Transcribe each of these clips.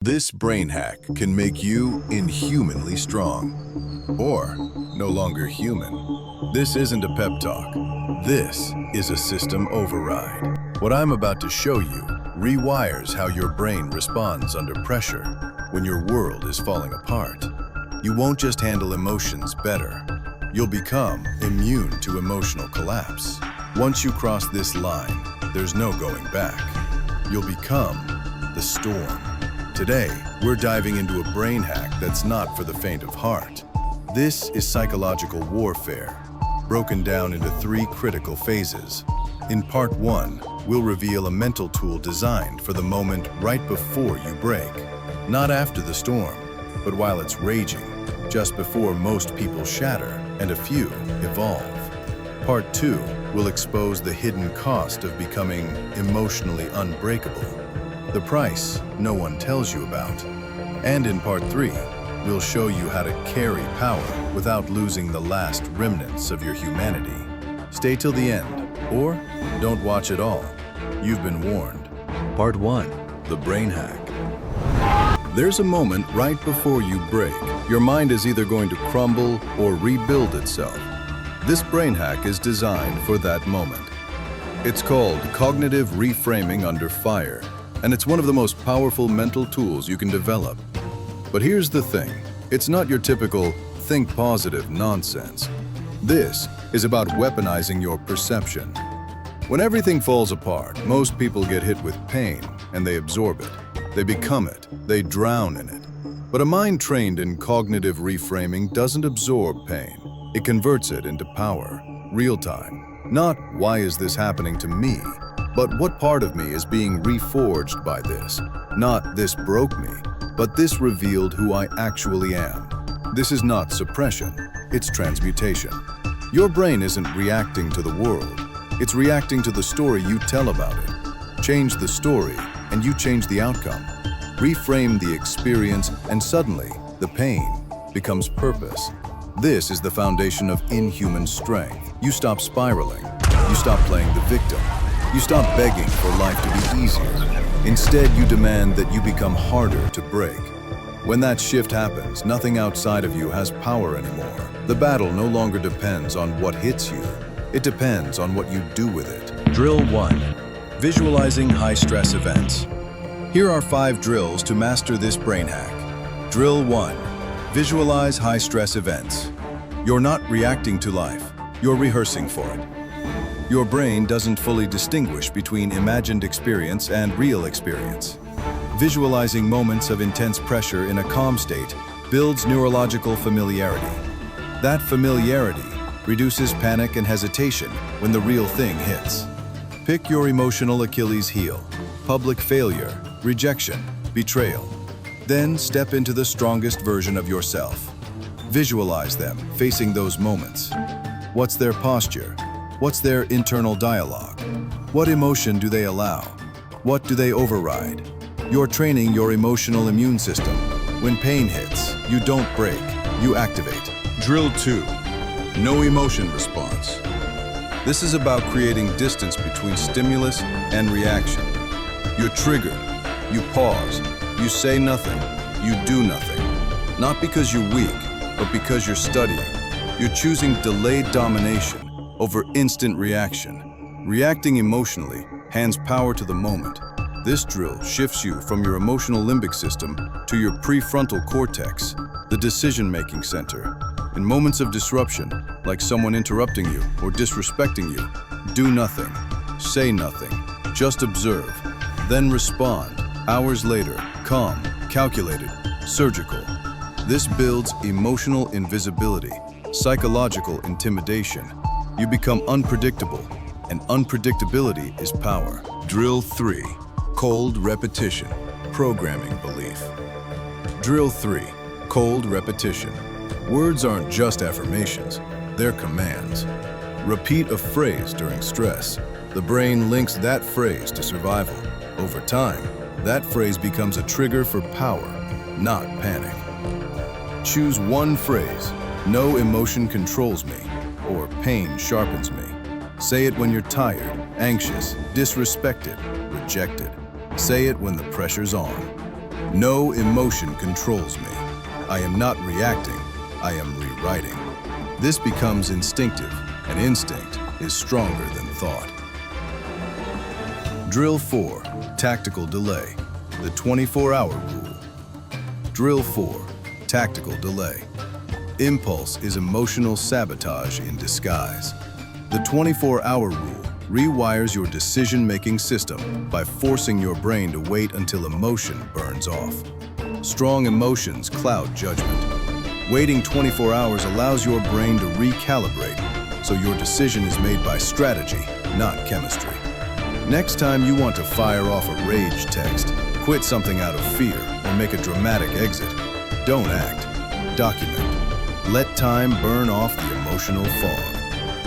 This brain hack can make you inhumanly strong, or no longer human. This isn't a pep talk. This is a system override. What I'm about to show you rewires how your brain responds under pressure when your world is falling apart. You won't just handle emotions better. You'll become immune to emotional collapse. Once you cross this line, there's no going back. You'll become the storm. Today, we're diving into a brain hack that's not for the faint of heart. This is psychological warfare, broken down into 3 critical phases. In part 1, we'll reveal a mental tool designed for the moment right before you break. Not after the storm, but while it's raging, just before most people shatter and a few evolve. Part 2 will expose the hidden cost of becoming emotionally unbreakable. The price no one tells you about. And in part 3, we'll show you how to carry power without losing the last remnants of your humanity. Stay till the end, or don't watch at all. You've been warned. Part 1, the brain hack. There's a moment right before you break. Your mind is either going to crumble or rebuild itself. This brain hack is designed for that moment. It's called cognitive reframing under fire, and it's one of the most powerful mental tools you can develop. But here's the thing, it's not your typical think positive nonsense. This is about weaponizing your perception. When everything falls apart, most people get hit with pain and they absorb it. They become it, they drown in it. But a mind trained in cognitive reframing doesn't absorb pain. It converts it into power, real time. Not why is this happening to me, but what part of me is being reforged by this? Not this broke me, but this revealed who I actually am. This is not suppression, it's transmutation. Your brain isn't reacting to the world, it's reacting to the story you tell about it. Change the story, and you change the outcome. Reframe the experience, and suddenly, the pain becomes purpose. This is the foundation of inhuman strength. You stop spiraling, you stop playing the victim. You stop begging for life to be easier. Instead, you demand that you become harder to break. When that shift happens, nothing outside of you has power anymore. The battle no longer depends on what hits you. It depends on what you do with it. Drill 1. Visualizing high-stress events. Here are 5 drills to master this brain hack. Drill 1. Visualize high-stress events. You're not reacting to life. You're rehearsing for it. Your brain doesn't fully distinguish between imagined experience and real experience. Visualizing moments of intense pressure in a calm state builds neurological familiarity. That familiarity reduces panic and hesitation when the real thing hits. Pick your emotional Achilles heel: public failure, rejection, betrayal. Then step into the strongest version of yourself. Visualize them facing those moments. What's their posture? What's their internal dialogue? What emotion do they allow? What do they override? You're training your emotional immune system. When pain hits, you don't break, you activate. Drill 2. No emotion response. This is about creating distance between stimulus and reaction. You're triggered, you pause, you say nothing, you do nothing. Not because you're weak, but because you're studying. You're choosing delayed domination over instant reaction. Reacting emotionally hands power to the moment. This drill shifts you from your emotional limbic system to your prefrontal cortex, the decision-making center. In moments of disruption, like someone interrupting you or disrespecting you, do nothing, say nothing, just observe, then respond. Hours later, calm, calculated, surgical. This builds emotional invisibility, psychological intimidation. You become unpredictable, and unpredictability is power. Drill 3. Cold repetition, programming belief. Drill 3. Cold repetition. Words aren't just affirmations, they're commands. Repeat a phrase during stress. The brain links that phrase to survival. Over time, that phrase becomes a trigger for power, not panic. Choose one phrase: no emotion controls me, or pain sharpens me. Say it when you're tired, anxious, disrespected, rejected. Say it when the pressure's on. No emotion controls me. I am not reacting, I am rewriting. This becomes instinctive, and instinct is stronger than thought. Drill 4, tactical delay, the 24-hour rule. Drill 4, tactical delay. Impulse is emotional sabotage in disguise. The 24-hour rule rewires your decision-making system by forcing your brain to wait until emotion burns off. Strong emotions cloud judgment. Waiting 24 hours allows your brain to recalibrate, so your decision is made by strategy, not chemistry. Next time you want to fire off a rage text, quit something out of fear, or make a dramatic exit, don't act, document. Let time burn off the emotional fog.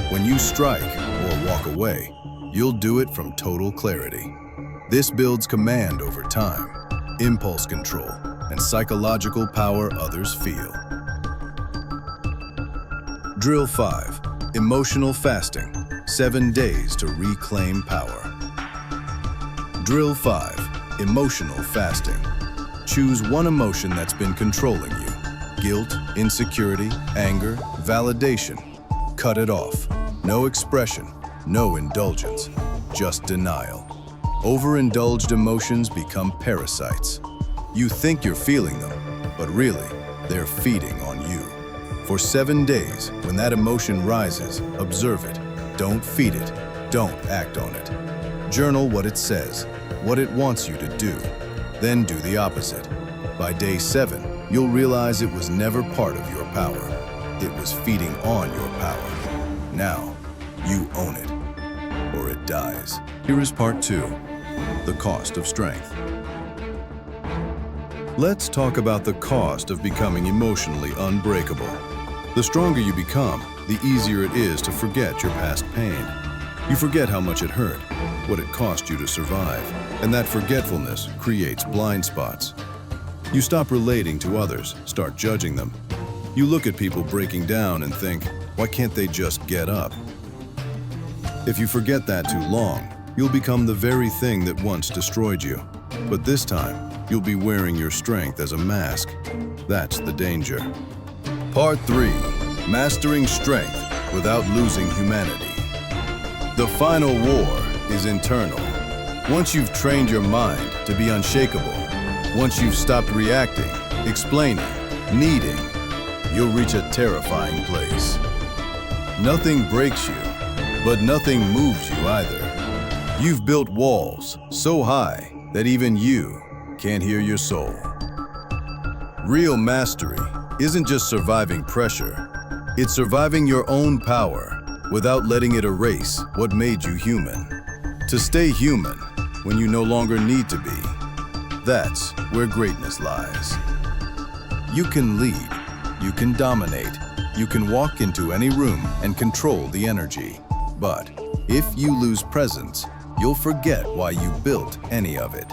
When you strike or walk away, you'll do it from total clarity. This builds command over time, impulse control, and psychological power others feel. Drill 5, emotional fasting, 7 days to reclaim power. Drill 5, emotional fasting. Choose one emotion that's been controlling you. Guilt, insecurity, anger, validation. Cut it off. No expression, no indulgence, just denial. Overindulged emotions become parasites. You think you're feeling them, but really, they're feeding on you. For 7 days, when that emotion rises, observe it. Don't feed it. Don't act on it. Journal what it says, what it wants you to do. Then do the opposite. By day 7, you'll realize it was never part of your power. It was feeding on your power. Now, you own it, or it dies. Here is part 2, the cost of strength. Let's talk about the cost of becoming emotionally unbreakable. The stronger you become, the easier it is to forget your past pain. You forget how much it hurt, what it cost you to survive, and that forgetfulness creates blind spots. You stop relating to others, start judging them. You look at people breaking down and think, why can't they just get up? If you forget that too long, you'll become the very thing that once destroyed you. But this time, you'll be wearing your strength as a mask. That's the danger. Part 3, mastering strength without losing humanity. The final war is internal. Once you've trained your mind to be unshakable, once you've stopped reacting, explaining, needing, you'll reach a terrifying place. Nothing breaks you, but nothing moves you either. You've built walls so high that even you can't hear your soul. Real mastery isn't just surviving pressure, it's surviving your own power without letting it erase what made you human. To stay human when you no longer need to be, that's where greatness lies. You can lead, you can dominate, you can walk into any room and control the energy. But if you lose presence, you'll forget why you built any of it.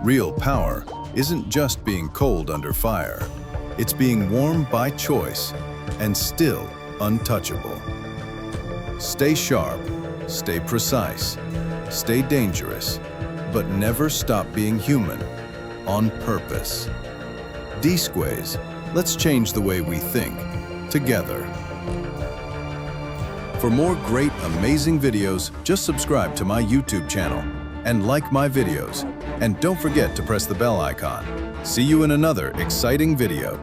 Real power isn't just being cold under fire. It's being warm by choice and still untouchable. Stay sharp, stay precise, stay dangerous, but never stop being human on purpose. D-Squays, let's change the way we think together. For more great, amazing videos, just subscribe to my YouTube channel and like my videos. And don't forget to press the bell icon. See you in another exciting video.